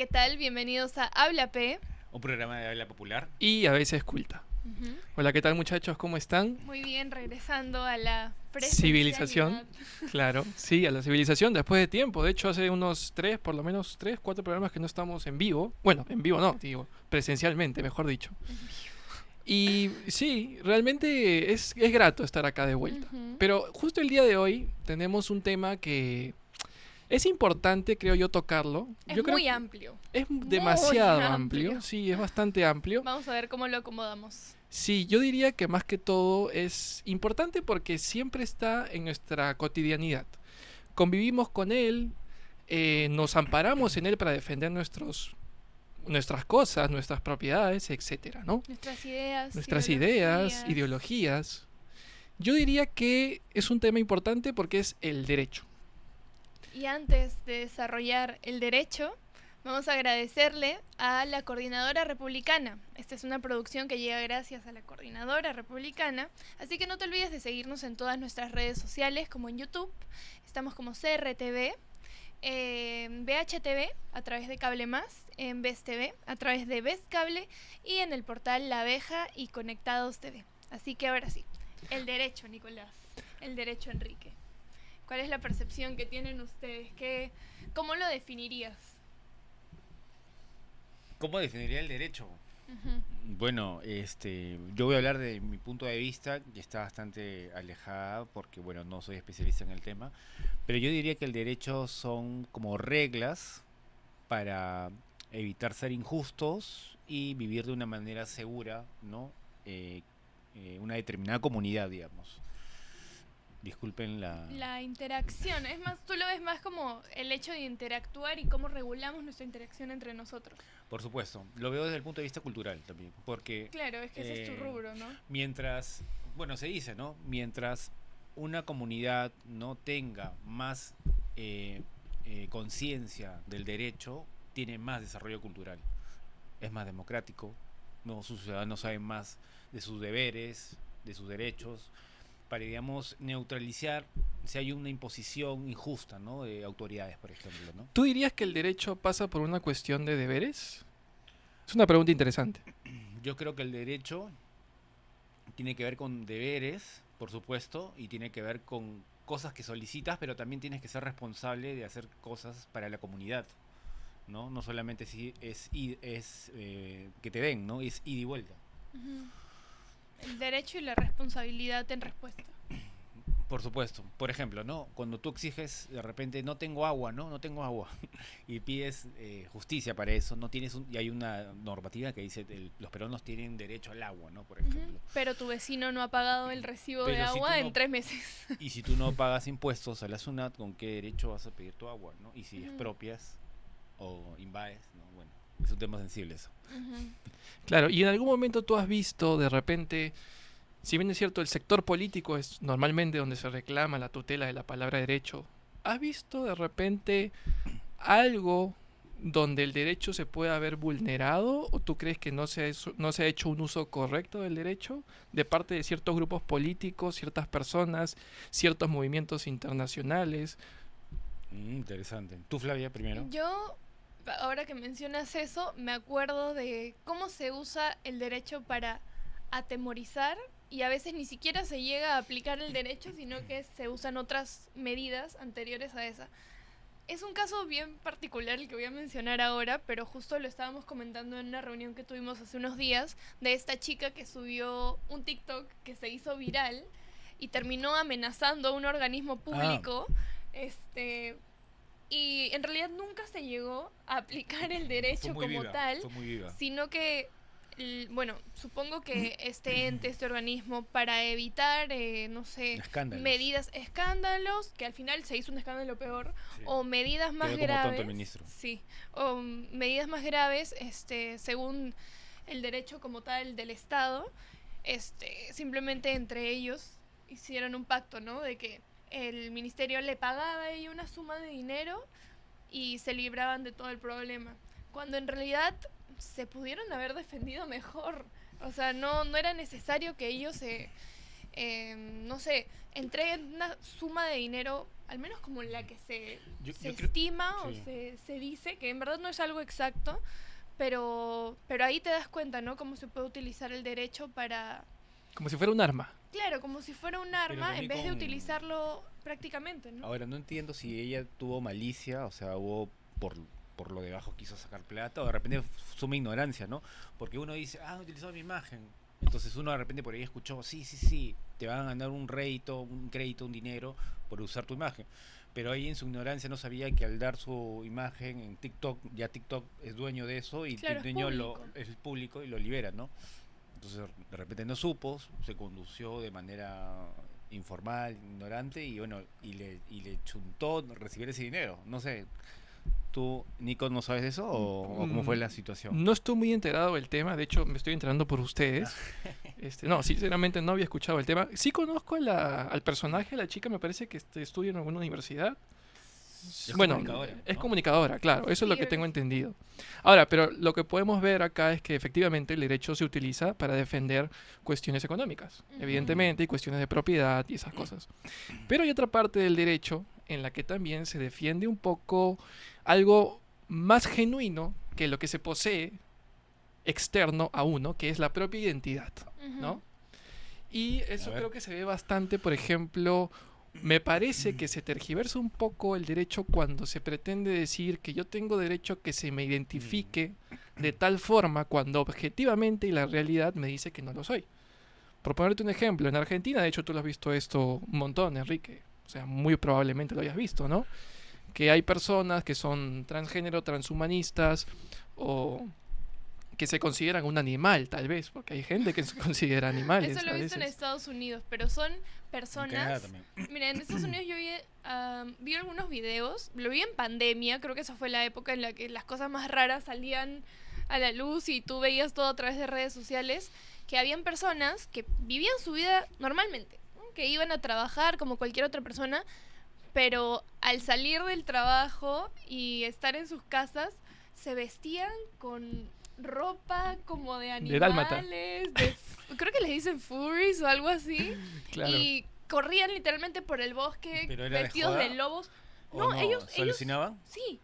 ¿qué tal? Bienvenidos a Habla P. Un programa de habla popular. Y a veces culta. Hola, ¿qué tal, muchachos? ¿Cómo están? Muy bien, regresando a la Civilización. presencialidad. Claro, sí, a la civilización después de tiempo. De hecho, hace unos por lo menos 4 programas que no estamos en vivo. Bueno, en vivo no, digo, presencialmente, mejor dicho. Y sí, realmente es grato estar acá de vuelta. Pero justo el día de hoy tenemos un tema que es importante, creo yo, tocarlo. Es Yo creo muy que amplio. es demasiado amplio. amplio. Sí, es bastante amplio. Vamos a ver cómo lo acomodamos. Sí, yo diría que más que todo es importante porque siempre está en nuestra cotidianidad. Convivimos con él, nos amparamos en él para defender nuestras cosas, nuestras propiedades, etcétera, ¿no? Nuestras Ideas, ideologías. Yo diría que es un tema importante porque es el derecho. Y antes de desarrollar el derecho, vamos a agradecerle a la Coordinadora Republicana. Esta es una producción que llega gracias a la Coordinadora Republicana. Así que no te olvides de seguirnos en todas nuestras redes sociales, como en YouTube. Estamos como CRTV, BHTV a través de Cable Más, en Ves TV a través de Ves Cable y en el portal La Abeja y Conectados TV. Así que ahora sí, el derecho, Nicolás. El derecho, Enrique. ¿Cuál es la percepción que tienen ustedes? ¿Cómo lo definirías? ¿Cómo definiría el derecho? Uh-huh. Bueno, yo voy a hablar de mi punto de vista, que está bastante alejada porque, bueno, no soy especialista en el tema, pero yo diría que el derecho son como reglas para evitar ser injustos y vivir de una manera segura, ¿no? Una determinada comunidad, digamos. Disculpen la interacción. Es más, tú lo ves más como el hecho de interactuar y cómo regulamos nuestra interacción entre nosotros. Por supuesto, lo veo desde el punto de vista cultural también, porque... Claro, es que ese es tu rubro, ¿no? Mientras, bueno, se dice, ¿no? Mientras una comunidad no tenga más conciencia del derecho, tiene más desarrollo cultural, es más democrático, ¿no? Sus ciudadanos saben más de sus deberes, de sus derechos, para, digamos, neutralizar si hay una imposición injusta, ¿no? De autoridades, por ejemplo, ¿no? ¿Tú dirías que el derecho pasa por una cuestión de deberes? Es una pregunta interesante. Yo creo que el derecho tiene que ver con deberes, por supuesto, y tiene que ver con cosas que solicitas, pero también tienes que ser responsable de hacer cosas para la comunidad, ¿no? No solamente si es que te den, ¿no? Es ida y vuelta. Uh-huh. El derecho y la responsabilidad en respuesta. Por supuesto. Por ejemplo, ¿no? Cuando tú exiges, de repente, no tengo agua, ¿no? No tengo agua. Y pides justicia para eso, no tienes y hay una normativa que dice los peruanos tienen derecho al agua, ¿no? Por ejemplo. Uh-huh. Pero tu vecino no ha pagado el recibo de agua en 3 meses. Y si tú no pagas impuestos a la SUNAT, ¿con qué derecho vas a pedir tu agua, ¿no? Y si Uh-huh. expropias o invades, ¿no? Bueno, es un tema sensible eso. Uh-huh. Claro, y en algún momento tú has visto de repente, si bien es cierto, el sector político es normalmente donde se reclama la tutela de la palabra derecho, ¿has visto de repente algo donde el derecho se pueda haber vulnerado? ¿O tú crees que no se ha hecho un uso correcto del derecho de parte de ciertos grupos políticos, ciertas personas, ciertos movimientos internacionales? Interesante. ¿Tú, Flavia, primero? Yo, ahora que mencionas eso, me acuerdo de cómo se usa el derecho para atemorizar y a veces ni siquiera se llega a aplicar el derecho, sino que se usan otras medidas anteriores a esa. Es un caso bien particular el que voy a mencionar ahora, pero justo lo estábamos comentando en una reunión que tuvimos hace unos días de esta chica que subió un TikTok que se hizo viral y terminó amenazando a un organismo público. Y en realidad nunca se llegó a aplicar el derecho como tal, sino que, bueno, supongo que este ente, este organismo, para evitar, no sé, escándalos, que al final se hizo un escándalo peor, sí, o medidas más graves, sí, o medidas más graves, según el derecho como tal del Estado, simplemente entre ellos hicieron un pacto, ¿no? De que el ministerio le pagaba a ella una suma de dinero y se libraban de todo el problema. Cuando en realidad se pudieron haber defendido mejor. O sea, no era necesario que ellos no sé, entreguen una suma de dinero, al menos como la que se estima o se dice, que en verdad no es algo exacto, pero ahí te das cuenta, ¿no? Cómo se puede utilizar el derecho para... Como si fuera un arma. Claro, como si fuera un arma en vez de utilizarlo prácticamente, ¿no? Ahora, no entiendo si ella tuvo malicia, o sea, hubo por lo debajo quiso sacar plata, o de repente suma ignorancia, ¿no? Porque uno dice, han utilizado mi imagen. Entonces uno de repente por ahí escuchó, sí, te van a dar un crédito, un dinero por usar tu imagen. Pero ahí en su ignorancia no sabía que al dar su imagen en TikTok, ya TikTok es dueño de eso y claro, el dueño es público y lo libera, ¿no? Entonces de repente no supo, se condució de manera informal, ignorante y bueno, y le chuntó recibir ese dinero. No sé, ¿tú, Nico, no sabes de eso o cómo fue la situación? No estoy muy enterado del tema, de hecho me estoy enterando por ustedes. No, sinceramente no había escuchado el tema. Sí conozco al personaje, la chica me parece que estudia en alguna universidad. Es comunicadora, ¿no? Es comunicadora, claro, eso es lo que tengo entendido. Ahora, pero lo que podemos ver acá es que efectivamente el derecho se utiliza para defender cuestiones económicas, evidentemente, y cuestiones de propiedad y esas cosas. Pero hay otra parte del derecho en la que también se defiende un poco algo más genuino que lo que se posee externo a uno, que es la propia identidad, ¿no? Y eso creo que se ve bastante, por ejemplo... Me parece que se tergiversa un poco el derecho cuando se pretende decir que yo tengo derecho a que se me identifique de tal forma cuando objetivamente y la realidad me dice que no lo soy. Por ponerte un ejemplo, en Argentina, de hecho tú lo has visto esto un montón, Enrique, o sea, muy probablemente lo hayas visto, ¿no? Que hay personas que son transgénero, transhumanistas o que se consideran un animal, tal vez, porque hay gente que se considera animales. Eso lo he visto en Estados Unidos, pero son personas... Mira, en Estados Unidos yo vi algunos videos, lo vi en pandemia, creo que esa fue la época en la que las cosas más raras salían a la luz y tú veías todo a través de redes sociales, que habían personas que vivían su vida normalmente, ¿no? Que iban a trabajar como cualquier otra persona, pero al salir del trabajo y estar en sus casas, se vestían con... ropa como de animales, creo que les dicen furries o algo así, claro. Y corrían literalmente por el bosque vestidos de lobos. No, ellos alucinaban. Sí,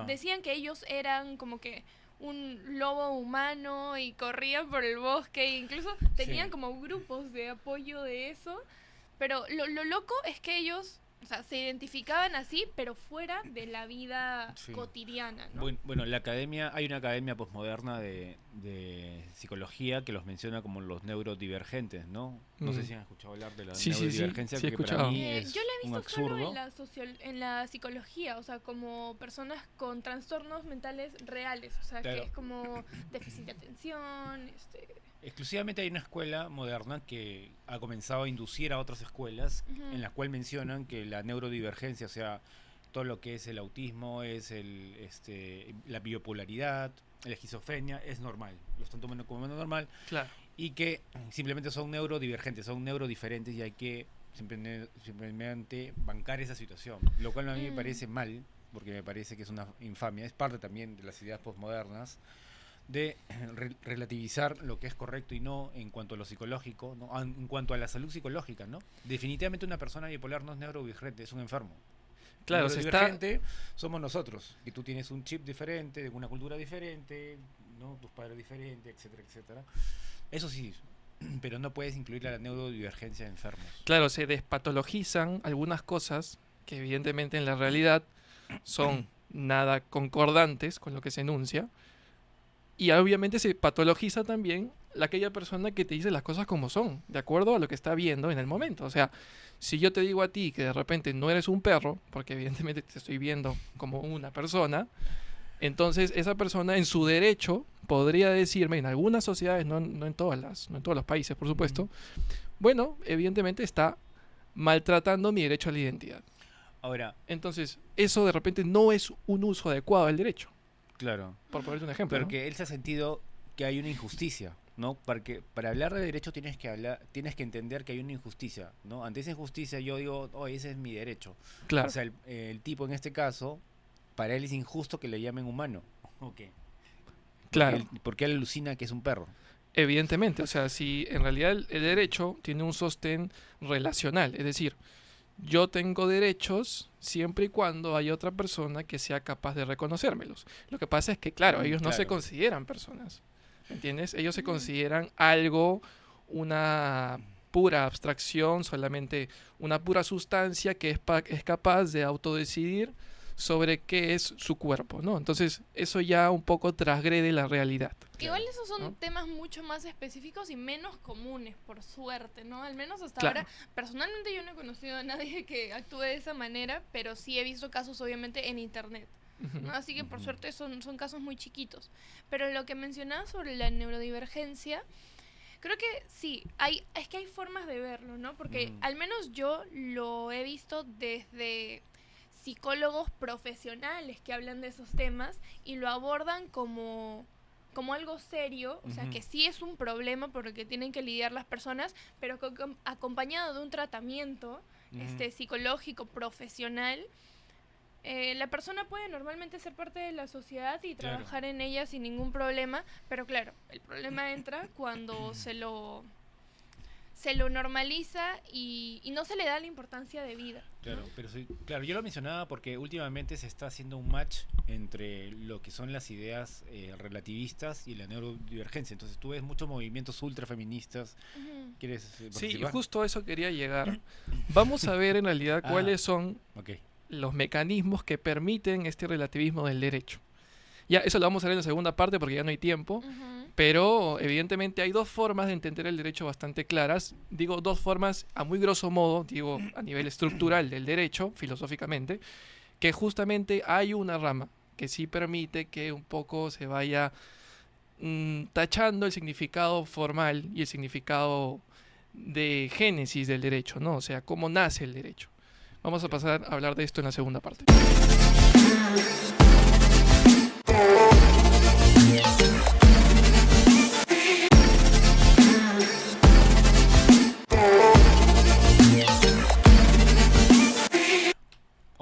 decían que ellos eran como que un lobo humano y corrían por el bosque e incluso tenían como grupos de apoyo de eso, pero lo loco es que ellos... O sea, se identificaban así, pero fuera de la vida cotidiana, ¿no? Bueno, hay una academia posmoderna de psicología que los menciona como los neurodivergentes, ¿no? No sé si han escuchado hablar de la neurodivergencia, que para mí es yo la he visto un absurdo. Solo en la psicología, o sea, como personas con trastornos mentales reales, o sea, que es como déficit de atención, Exclusivamente hay una escuela moderna que ha comenzado a inducir a otras escuelas en la cual mencionan que la neurodivergencia, o sea, todo lo que es el autismo, es la bipolaridad, la esquizofrenia, es normal. Lo están tomando como normal. Claro. Y que simplemente son neurodivergentes, son neurodiferentes y hay que simplemente bancar esa situación. Lo cual a mí me parece mal, porque me parece que es una infamia. Es parte también de las ideas posmodernas de relativizar lo que es correcto y no en cuanto a lo psicológico, ¿no? En cuanto a la salud psicológica, ¿no? Definitivamente una persona bipolar no es neurodivergente, es un enfermo. Claro, somos nosotros, y tú tienes un chip diferente, de una cultura diferente, ¿no? Tus padres diferentes, etcétera, etcétera. Eso sí, pero no puedes incluir la neurodivergencia de enfermos. Claro, se despatologizan algunas cosas que evidentemente en la realidad son nada concordantes con lo que se enuncia. Y obviamente se patologiza también aquella persona que te dice las cosas como son, de acuerdo a lo que está viendo en el momento. O sea, si yo te digo a ti que de repente no eres un perro, porque evidentemente te estoy viendo como una persona, entonces esa persona en su derecho podría decirme, en algunas sociedades, no en todos los países, por supuesto, bueno, evidentemente está maltratando mi derecho a la identidad. Ahora, entonces, eso de repente no es un uso adecuado del derecho. Claro. Por ponerte un ejemplo. Porque él se ha sentido que hay una injusticia, ¿no? Porque para hablar de derecho tienes que entender que hay una injusticia, ¿no? Ante esa injusticia yo digo, ese es mi derecho. Claro. O sea, el tipo en este caso, para él es injusto que le llamen humano. Okay. Claro. Porque él alucina que es un perro. Evidentemente, o sea, si en realidad el derecho tiene un sostén relacional, es decir, yo tengo derechos siempre y cuando haya otra persona que sea capaz de reconocérmelos. Lo que pasa es que, claro, ellos no se consideran personas, ¿me entiendes? Ellos se consideran algo, una pura abstracción, solamente una pura sustancia que es capaz de autodecidir sobre qué es su cuerpo, ¿no? Entonces, eso ya un poco transgrede la realidad. Igual esos son temas mucho más específicos y menos comunes, por suerte, ¿no? Al menos hasta ahora, personalmente yo no he conocido a nadie que actúe de esa manera, pero sí he visto casos obviamente en internet, ¿no? Así que por suerte son casos muy chiquitos. Pero lo que mencionabas sobre la neurodivergencia, creo que sí, es que hay formas de verlo, ¿no? Porque al menos yo lo he visto desde psicólogos profesionales que hablan de esos temas y lo abordan como algo serio, o sea, que sí es un problema porque tienen que lidiar las personas, pero acompañado de un tratamiento psicológico, profesional, la persona puede normalmente ser parte de la sociedad y trabajar en ella sin ningún problema, pero claro, el problema entra cuando se lo normaliza y no se le da la importancia de vida. Claro, pero claro, yo lo mencionaba porque últimamente se está haciendo un match entre lo que son las ideas relativistas y la neurodivergencia. Entonces tú ves muchos movimientos ultrafeministas. ¿Quieres participar? Sí, justo a eso quería llegar. Vamos a ver en realidad cuáles son los mecanismos que permiten este relativismo del derecho. Ya, eso lo vamos a ver en la segunda parte porque ya no hay tiempo. Pero evidentemente hay dos formas de entender el derecho bastante claras. Digo dos formas a muy grosso modo, digo a nivel estructural del derecho, filosóficamente, que justamente hay una rama que sí permite que un poco se vaya tachando el significado formal y el significado de génesis del derecho, ¿no? O sea, cómo nace el derecho. Vamos a pasar a hablar de esto en la segunda parte.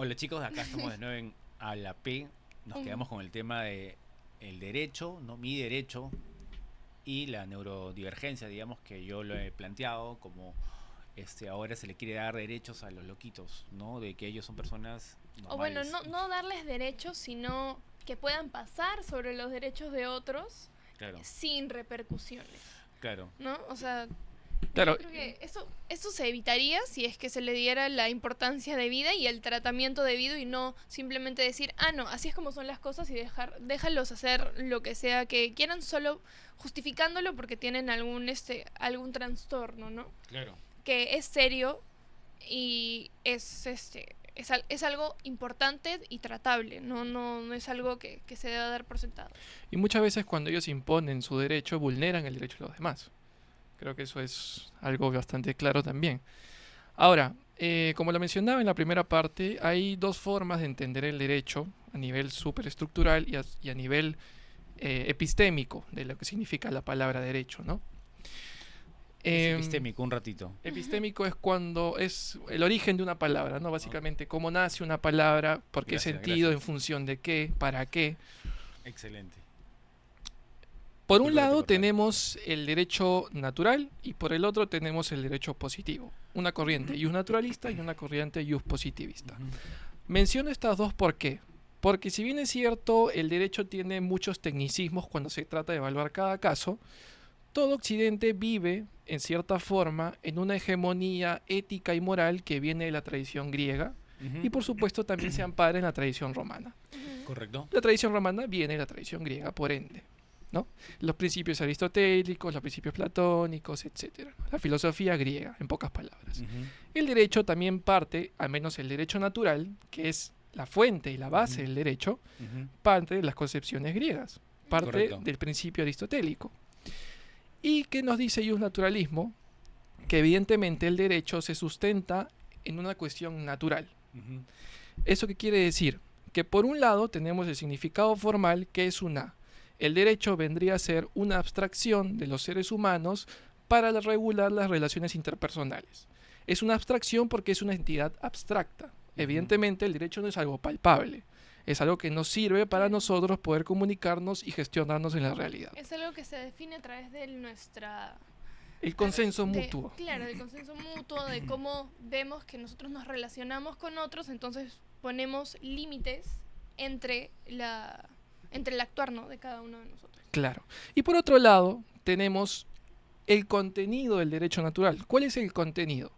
Hola chicos, acá estamos de nuevo en A la P. Nos quedamos con el tema de el derecho, ¿no? Mi derecho y la neurodivergencia, digamos, que yo lo he planteado como ahora se le quiere dar derechos a los loquitos, ¿no? De que ellos son personas normales. O bueno, no darles derechos, sino que puedan pasar sobre los derechos de otros sin repercusiones. Claro. ¿No? O sea, claro. Yo creo que eso se evitaría si es que se le diera la importancia debida y el tratamiento debido y no simplemente decir, no, así es como son las cosas y déjalos hacer lo que sea que quieran, solo justificándolo porque tienen algún trastorno, ¿no? Claro. Que es serio y es algo importante y tratable, no es algo que se deba dar por sentado. Y muchas veces cuando ellos imponen su derecho, vulneran el derecho de los demás. Creo que eso es algo bastante claro también. Ahora, como lo mencionaba en la primera parte, hay dos formas de entender el derecho a nivel superestructural y a nivel epistémico de lo que significa la palabra derecho, ¿no? Epistémico, un ratito. Epistémico es cuando es el origen de una palabra, ¿no? Básicamente, cómo nace una palabra, por qué sentido, en función de qué, para qué. Excelente. Por un lado tenemos el derecho natural y por el otro tenemos el derecho positivo. Una corriente ius naturalista y una corriente ius positivista. Menciono estas dos ¿por qué? Porque si bien es cierto, el derecho tiene muchos tecnicismos cuando se trata de evaluar cada caso, todo Occidente vive, en cierta forma, en una hegemonía ética y moral que viene de la tradición griega y por supuesto también se ampara en la tradición romana. Correcto. La tradición romana viene de la tradición griega, por ende, ¿no? Los principios aristotélicos, los principios platónicos, etc. La filosofía griega, en pocas palabras. El derecho también parte, al menos el derecho natural, que es la fuente y la base del derecho, parte de las concepciones griegas, parte del principio aristotélico. ¿Y qué nos dice ius naturalismo? Que evidentemente el derecho se sustenta en una cuestión natural. ¿Eso qué quiere decir? Que por un lado tenemos el significado formal, que es el derecho vendría a ser una abstracción de los seres humanos para regular las relaciones interpersonales. Es una abstracción porque es una entidad abstracta. Evidentemente el derecho no es algo palpable. Es algo que nos sirve para nosotros poder comunicarnos y gestionarnos en la realidad. Es algo que se define a través de el consenso mutuo. Claro, el consenso mutuo, de cómo vemos que nosotros nos relacionamos con otros, entonces ponemos límites entre el actuar, ¿no?, de cada uno de nosotros. Claro. Y por otro lado, tenemos el contenido del derecho natural. ¿Cuál es el contenido?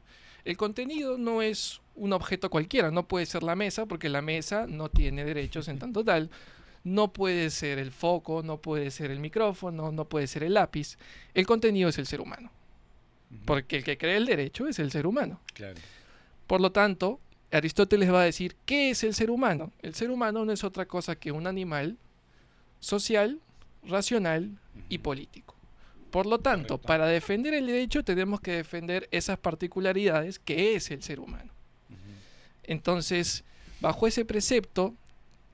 El contenido no es un objeto cualquiera, no puede ser la mesa, porque la mesa no tiene derechos en tanto tal. No puede ser el foco, no puede ser el micrófono, no puede ser el lápiz. El contenido es el ser humano. Porque el que cree el derecho es el ser humano. Claro. Por lo tanto, Aristóteles va a decir, ¿qué es el ser humano? El ser humano no es otra cosa que un animal social, racional y político. Por lo tanto, Correcto. Para defender el derecho tenemos que defender esas particularidades que es el ser humano. Entonces, bajo ese precepto,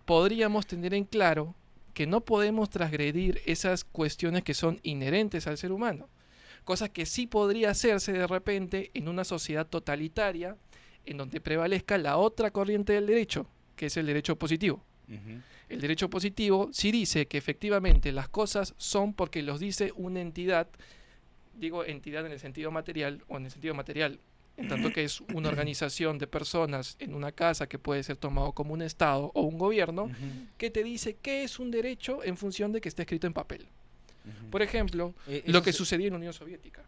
podríamos tener en claro que no podemos transgredir esas cuestiones que son inherentes al ser humano. Cosas que sí podría hacerse de repente en una sociedad totalitaria en donde prevalezca la otra corriente del derecho, que es el derecho positivo. El derecho positivo sí dice que efectivamente las cosas son porque los dice una entidad, digo entidad en el sentido material o en el sentido material, en tanto que es una organización de personas en una casa que puede ser tomado como un Estado o un gobierno, que te dice qué es un derecho en función de que está escrito en papel. Por ejemplo, lo que sucedía en la Unión Soviética.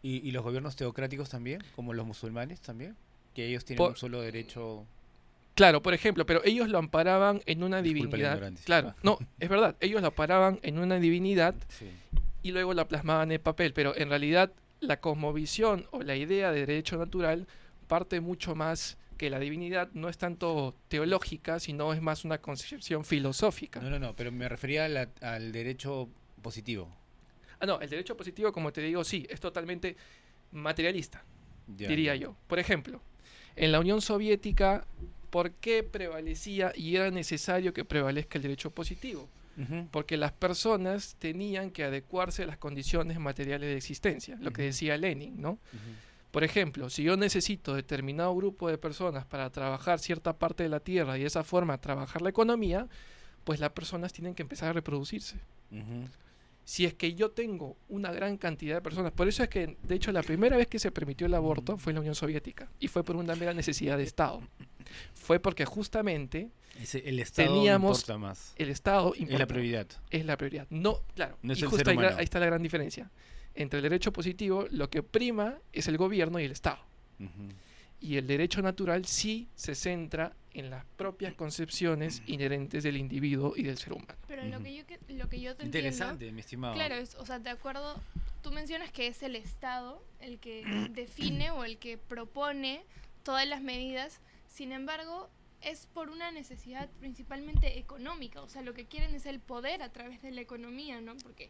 ¿Y los gobiernos teocráticos también, como los musulmanes también? Que ellos tienen un solo derecho... Claro, por ejemplo, pero ellos lo amparaban en una divinidad. Claro, no, es verdad, ellos lo amparaban en una divinidad y luego la plasmaban en papel, pero en realidad la cosmovisión o la idea de derecho natural parte mucho más que la divinidad, no es tanto teológica, sino es más una concepción filosófica. No, pero me refería al derecho positivo. No, el derecho positivo, como te digo, sí, es totalmente materialista, diría yo. Por ejemplo, en la Unión Soviética, ¿por qué prevalecía y era necesario que prevalezca el derecho positivo? Porque las personas tenían que adecuarse a las condiciones materiales de existencia, lo que decía Lenin, ¿no? Por ejemplo, si yo necesito determinado grupo de personas para trabajar cierta parte de la tierra y de esa forma trabajar la economía, pues las personas tienen que empezar a reproducirse. Si es que yo tengo una gran cantidad de personas, por eso es que, de hecho, la primera vez que se permitió el aborto fue en la Unión Soviética, y fue por una mera necesidad de Estado. Fue porque justamente el Estado teníamos importa más. El Estado importa. Es la prioridad. Es la prioridad. No, claro. No es y el justo ser humano. ahí está la gran diferencia. Entre el derecho positivo, lo que prima es el gobierno y el Estado. Y el derecho natural sí se centra en las propias concepciones inherentes del individuo y del ser humano. Pero lo que yo te Interesante, entiendo, mi estimado. claro, o sea, de acuerdo, tú mencionas que es el Estado el que define o el que propone todas las medidas, sin embargo, es por una necesidad principalmente económica, o sea, lo que quieren es el poder a través de la economía, ¿no? Porque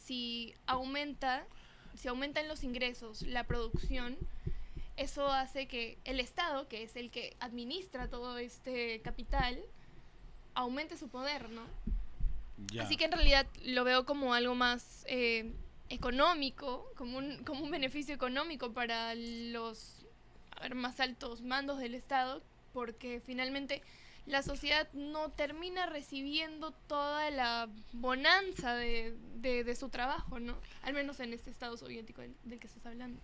si aumentan los ingresos, la producción, eso hace que el Estado, que es el que administra todo este capital, aumente su poder, ¿no? Ya. Así que en realidad lo veo como algo más económico, como un beneficio económico para los más altos mandos del Estado, porque finalmente la sociedad no termina recibiendo toda la bonanza de su trabajo, ¿no? Al menos en este Estado soviético del que estás hablando.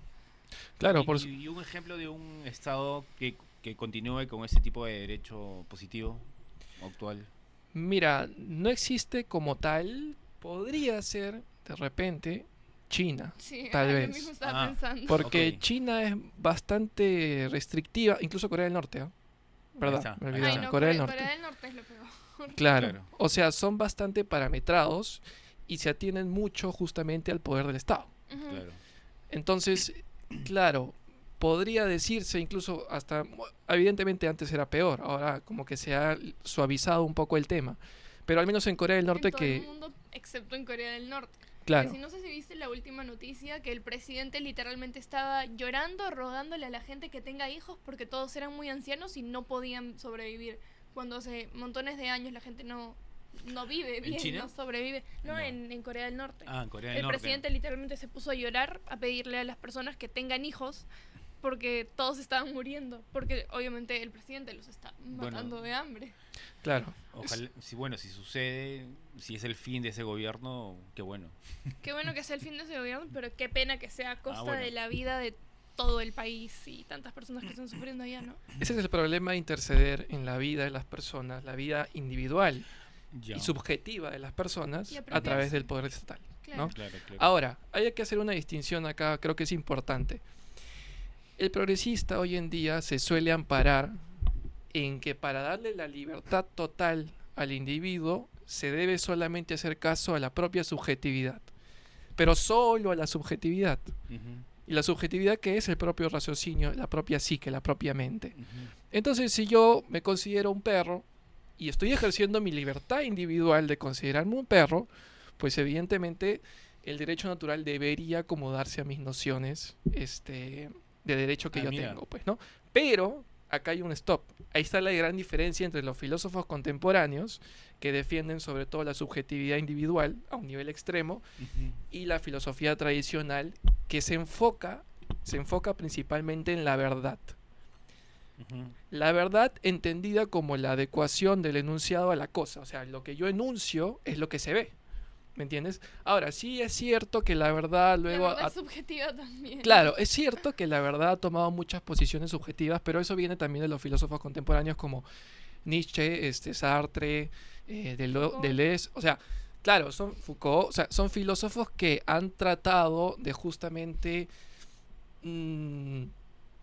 Claro, y un ejemplo de un Estado que continúe con ese tipo de derecho positivo actual. Mira, no existe como tal, podría ser de repente China, sí, tal vez. Yo mismo estaba pensando. Porque China es bastante restrictiva, incluso Corea del Norte, ¿eh? ¿Verdad? Me olvidaba. No, Corea del Norte. Corea del Norte es lo peor. Claro, o sea, son bastante parametrados y se atienen mucho justamente al poder del Estado. Claro. Entonces, claro, podría decirse incluso hasta, evidentemente antes era peor, ahora como que se ha suavizado un poco el tema, pero al menos en Corea del Norte en todo el mundo, excepto en Corea del Norte. Claro. Si no sé si viste la última noticia, que el presidente literalmente estaba llorando, rogándole a la gente que tenga hijos porque todos eran muy ancianos y no podían sobrevivir. Cuando hace montones de años la gente no vive bien, China? no sobrevive. No. En Corea del Norte. En Corea del Norte. El presidente literalmente se puso a llorar, a pedirle a las personas que tengan hijos porque todos estaban muriendo, porque obviamente el presidente los está matando de hambre. Claro. Ojalá, si sucede, si es el fin de ese gobierno, qué bueno. Qué bueno que sea el fin de ese gobierno, pero qué pena que sea a costa de la vida de todo el país y tantas personas que están sufriendo allá, ¿no? Ese es el problema de interceder en la vida de las personas, la vida individual y subjetiva de las personas a través del poder estatal. Claro. ¿No? Claro. Ahora, hay que hacer una distinción acá, creo que es importante. El progresista hoy en día se suele amparar en que para darle la libertad total al individuo se debe solamente hacer caso a la propia subjetividad, pero solo a la subjetividad. Y la subjetividad, que es el propio raciocinio, la propia psique, la propia mente. Entonces, si yo me considero un perro y estoy ejerciendo mi libertad individual de considerarme un perro, pues evidentemente el derecho natural debería acomodarse a mis nociones de derecho que yo tengo, pues, ¿no? Pero acá hay un stop. Ahí está la gran diferencia entre los filósofos contemporáneos, que defienden sobre todo la subjetividad individual a un nivel extremo, y la filosofía tradicional, que se enfoca principalmente en la verdad. La verdad entendida como la adecuación del enunciado a la cosa. O sea, lo que yo enuncio es lo que se ve. ¿Me entiendes? Ahora, sí es cierto que la verdad luego... La verdad es subjetiva también. Claro, es cierto que la verdad ha tomado muchas posiciones subjetivas, pero eso viene también de los filósofos contemporáneos como Nietzsche, Sartre, Deleuze. O sea, claro, son Foucault, o sea, son filósofos que han tratado de justamente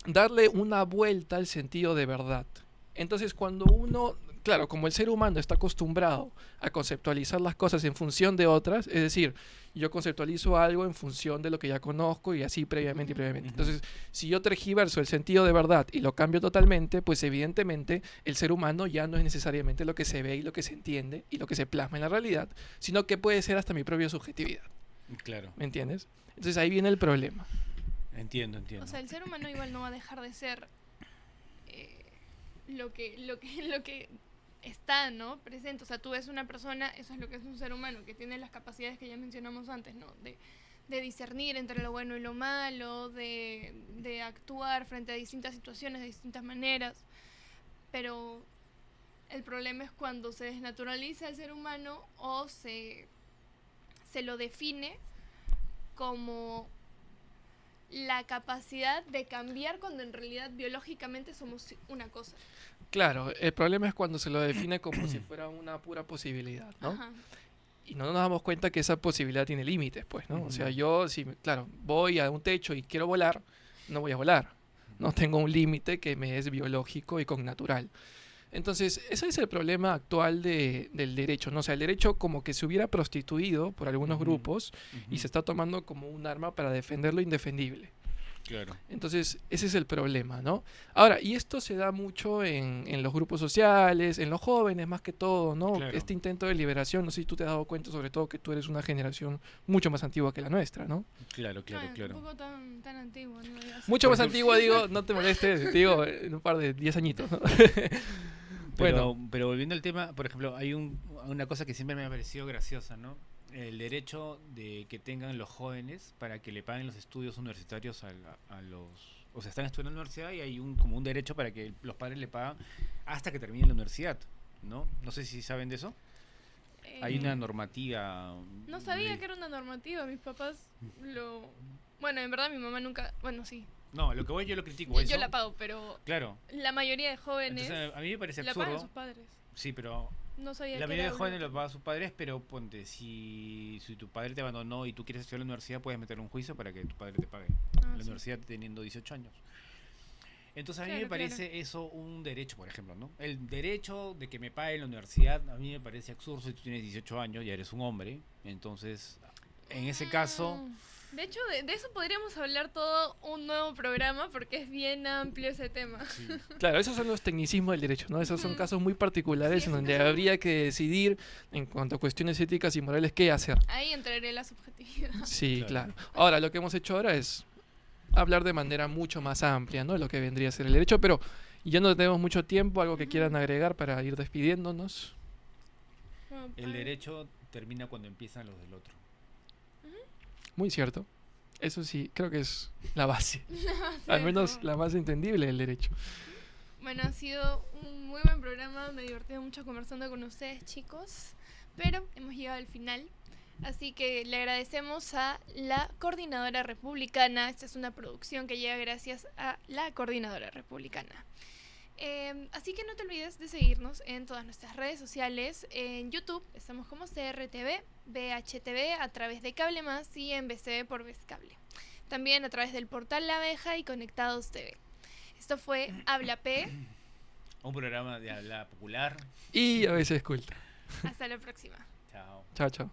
darle una vuelta al sentido de verdad. Entonces, cuando uno... Claro, como el ser humano está acostumbrado a conceptualizar las cosas en función de otras, es decir, yo conceptualizo algo en función de lo que ya conozco y así previamente. Entonces, si yo tergiverso el sentido de verdad y lo cambio totalmente, pues evidentemente el ser humano ya no es necesariamente lo que se ve y lo que se entiende y lo que se plasma en la realidad, sino que puede ser hasta mi propia subjetividad. Claro. ¿Me entiendes? Entonces ahí viene el problema. Entiendo. O sea, el ser humano igual no va a dejar de ser lo que está, ¿no? Presente. O sea, tú ves una persona, eso es lo que es un ser humano, que tiene las capacidades que ya mencionamos antes, ¿no? De discernir entre lo bueno y lo malo, de actuar frente a distintas situaciones de distintas maneras. Pero el problema es cuando se desnaturaliza el ser humano o se lo define como la capacidad de cambiar cuando en realidad biológicamente somos una cosa. Claro, el problema es cuando se lo define como si fuera una pura posibilidad, ¿no? Ajá. Y no nos damos cuenta que esa posibilidad tiene límites, pues, ¿no? O sea, yo, claro, voy a un techo y quiero volar, no voy a volar. No tengo un límite que me es biológico y connatural. Entonces, ese es el problema actual del derecho, ¿no? O sea, el derecho como que se hubiera prostituido por algunos grupos y se está tomando como un arma para defender lo indefendible. Claro. Entonces, ese es el problema, ¿no? Ahora, y esto se da mucho en los grupos sociales, en los jóvenes más que todo, ¿no? Claro. Este intento de liberación, no sé si tú te has dado cuenta, sobre todo que tú eres una generación mucho más antigua que la nuestra, ¿no? Claro. Tampoco tan antigua, ¿no? Mucho más antigua, digo, no te molestes, te digo, en un par de 10 añitos, ¿no? Pero volviendo al tema, por ejemplo, hay una cosa que siempre me ha parecido graciosa, ¿no? El derecho de que tengan los jóvenes para que le paguen los estudios universitarios a los... O sea, están estudiando en la universidad y hay como un derecho para que los padres le pagan hasta que terminen la universidad, ¿no? No sé si saben de eso. Hay una normativa... No sabía que era una normativa, mis papás Bueno, en verdad mi mamá nunca... Bueno, sí. No, lo que voy yo lo critico. Yo la pago, pero... Claro. La mayoría de jóvenes... Entonces, a mí me parece absurdo. La pagan sus padres. Sí, pero... No sabía la mayoría de jóvenes lo pagan sus padres, pero ponte, si tu padre te abandonó y tú quieres estudiar en la universidad, puedes meter un juicio para que tu padre te pague la universidad teniendo 18 años. Entonces a mí me parece eso un derecho, por ejemplo, ¿no? El derecho de que me pague la universidad a mí me parece absurdo. Si tú tienes 18 años, ya eres un hombre, entonces en ese caso... De hecho, de eso podríamos hablar todo un nuevo programa porque es bien amplio ese tema. Sí. Claro, esos son los tecnicismos del derecho, ¿no? Esos son casos muy particulares en donde habría que decidir en cuanto a cuestiones éticas y morales qué hacer. Ahí entraría la subjetividad. Sí, claro. Ahora, lo que hemos hecho ahora es hablar de manera mucho más amplia, ¿no? Lo que vendría a ser el derecho, pero ya no tenemos mucho tiempo. ¿Algo que quieran agregar para ir despidiéndonos? El derecho termina cuando empiezan los del otro. Muy cierto. Eso sí, creo que es la base. Al menos la más entendible del derecho. Bueno, ha sido un muy buen programa. Me he divertido mucho conversando con ustedes, chicos. Pero hemos llegado al final. Así que le agradecemos a la Coordinadora Republicana. Esta es una producción que llega gracias a la Coordinadora Republicana. Así que no te olvides de seguirnos en todas nuestras redes sociales. En YouTube estamos como CRTV, BHTV a través de Cable Más y en BCB por Vescable. También a través del portal La Abeja y Conectados TV. Esto fue Habla P. Un programa de habla popular. Y a veces culta. Hasta la próxima. Chao. Chao, chao.